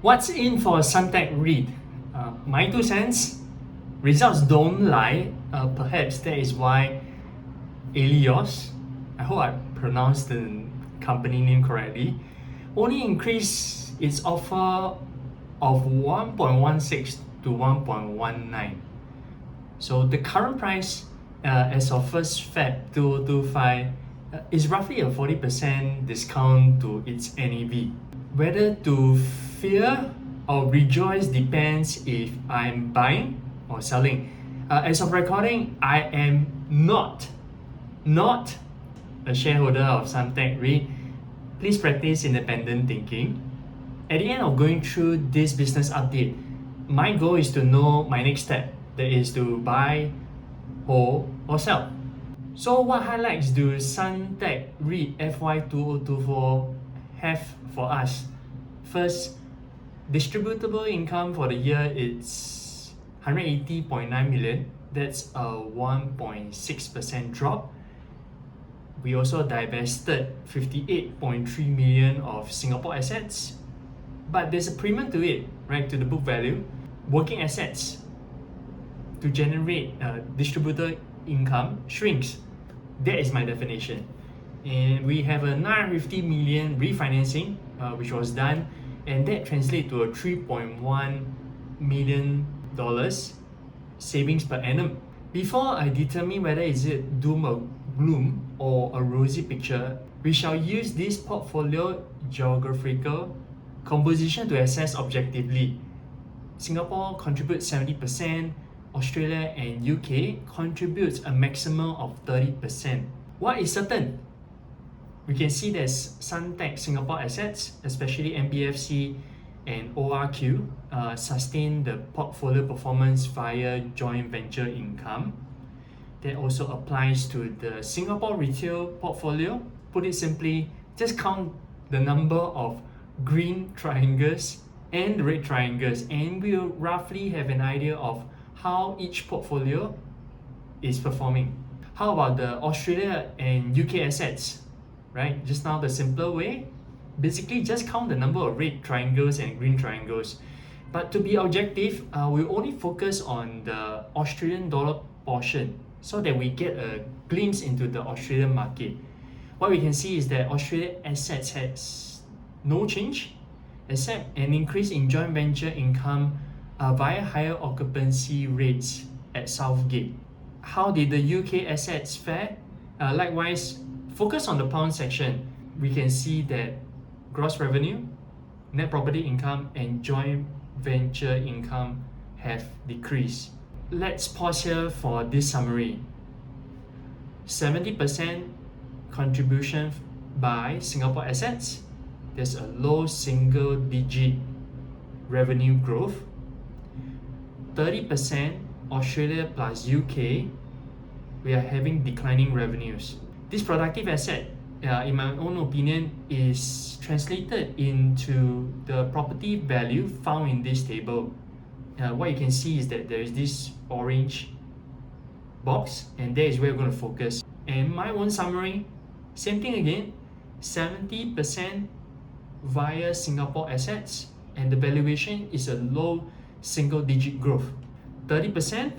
What's in for Suntec REIT? My 2 cents. Results don't lie. Perhaps that is why Elios, I hope I pronounced the company name correctly, only increased its offer of 1.16 to 1.19. So the current price as of 1st Feb 2025 is roughly a 40% discount to its NAV. Whether to fear or rejoice depends if I'm buying or selling. As of recording, I am not a shareholder of Suntec REIT. Please practice independent thinking. At the end of going through this business update, my goal is to know my next step, that is to buy, hold, or sell. So what highlights do Suntec REIT FY 2024 have for us? First, distributable income for the year is 180.9 million. That's a 1.6% drop. We also divested 58.3 million of Singapore assets, but there's a premium to it, right, to the book value. Working assets to generate distributor income shrinks. That is my definition. And we have a 950 million refinancing which was done, and that translates to a $3.1 million savings per annum. Before I determine whether is it doom or gloom or a rosy picture, we shall use this portfolio geographical composition to assess objectively. Singapore contributes 70%, Australia and UK contributes a maximum of 30%. What is certain? We can see there's Suntec Singapore assets, especially MBFC and ORQ, sustain the portfolio performance via joint venture income. That also applies to the Singapore retail portfolio. Put it simply, just count the number of green triangles and red triangles, and we'll roughly have an idea of how each portfolio is performing. How about the Australia and UK assets? Right, just now the simpler way, basically just count the number of red triangles and green triangles. But to be objective, we only focus on the Australian dollar portion so that we get a glimpse into the Australian market. What we can see is that Australian assets has no change except an increase in joint venture income via higher occupancy rates at Southgate. How did the UK assets fare? Likewise, focus on the pound section. We can see that gross revenue, net property income, and joint venture income have decreased. Let's pause here for this summary. 70% contribution by Singapore assets. There's a low single digit revenue growth. 30% Australia plus UK, we are having declining revenues. This productive asset, in my own opinion, is translated into the property value found in this table. What you can see is that there is this orange box, and that is where we're going to focus. And my own summary, same thing again, 70% via Singapore assets, and the valuation is a low single digit growth. 30%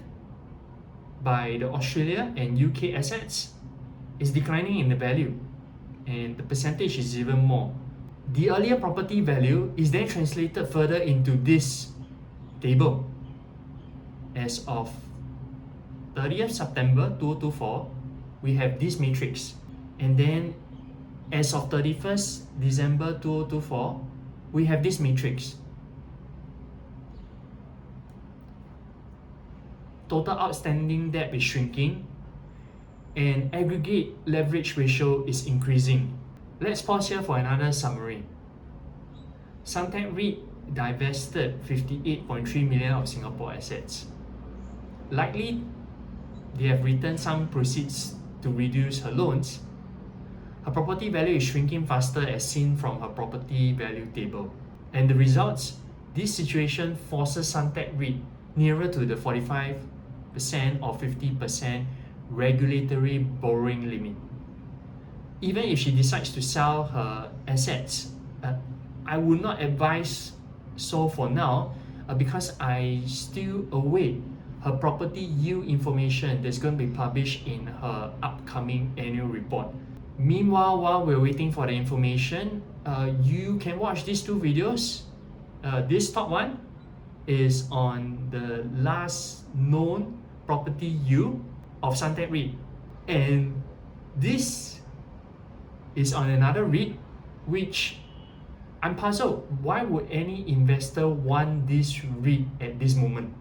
by the Australia and UK assets is declining in the value, and the percentage is even more. The earlier property value is then translated further into this table. As of 30th September 2024, we have this matrix, and then as of 31st December 2024, we have this matrix. Total outstanding debt is shrinking, and aggregate leverage ratio is increasing. Let's pause here for another summary. Suntec REIT divested 58.3 million of Singapore assets. Likely, they have returned some proceeds to reduce her loans. Her property value is shrinking faster as seen from her property value table. And the results, this situation forces Suntec REIT nearer to the 45% or 50% regulatory borrowing limit. Even if she decides to sell her assets, I would not advise So for now, because I still await her property yield information that's going to be published in her upcoming annual report. Meanwhile, while we're waiting for the information, you can watch these two videos. This top one is on the last known property yield of Suntec REIT, and this is on another REIT, which I'm puzzled. Why would any investor want this REIT at this moment?